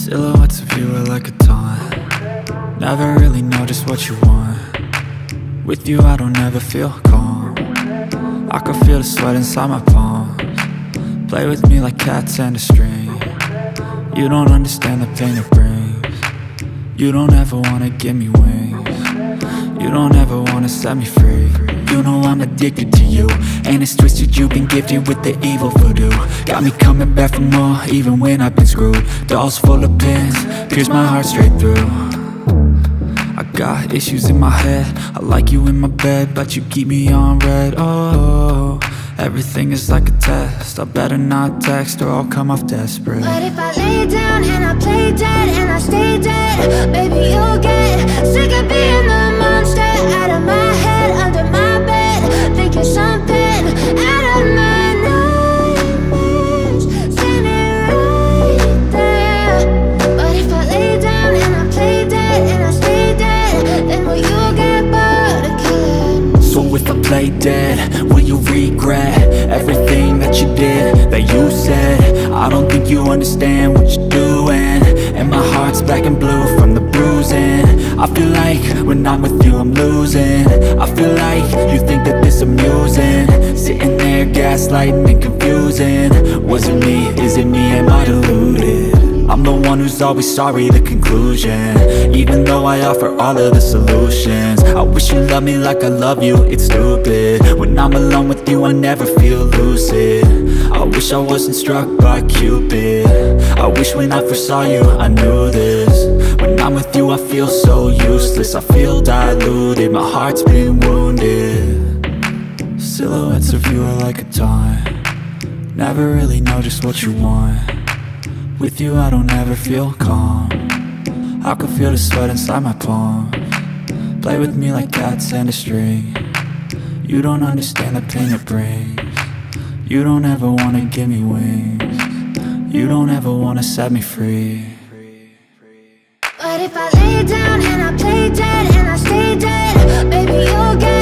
Silhouettes of you are like a taunt. Never really know just what you want. With you I don't ever feel calm. I can feel the sweat inside my palms. Play with me like cats and a string. You don't understand the pain it brings. You don't ever wanna give me wings. You don't ever wanna set me free. You know I'm addicted to you, and it's twisted, you've been gifted with the evil voodoo. Got me coming back for more, even when I've been screwed. Dolls full of pins, pierce my heart straight through. I got issues in my head, I like you in my bed, but you keep me on red. Oh, everything is like a test, I better not text or I'll come off desperate. But if I lay down and I play dead and I stay dead, baby you'll get sick of being the monster out of my head, under my bed, thinking something out of my nightmares, standing right there. But if I lay down and I play dead and I stay dead, then will you get bored of killing? So if I play dead, will you regret everything that you did, that you said? I don't think you understand what you're doing, and my heart's black and blue from the bruising. I feel like when I'm with you I'm losing. I feel like you think that this amusing, sitting there gaslighting and confusing. Was it me? Is it me? Am I deluded? I'm the one who's always sorry, the conclusion, even though I offer all of the solutions. I wish you loved me like I love you, it's stupid. When I'm alone with you I never feel lucid. I wish I wasn't struck by Cupid. I wish when I first saw you I knew this. When I'm with you I feel so useless, I feel diluted, my heart's been wounded. Silhouettes of you are like a taunt. Never really know just what you want. With you I don't ever feel calm. I can feel the sweat inside my palms. Play with me like cats and a string. You don't understand the pain it brings. You don't ever wanna give me wings. You don't ever wanna set me free. But if I lay down and I play dead and I stay dead, baby you'll get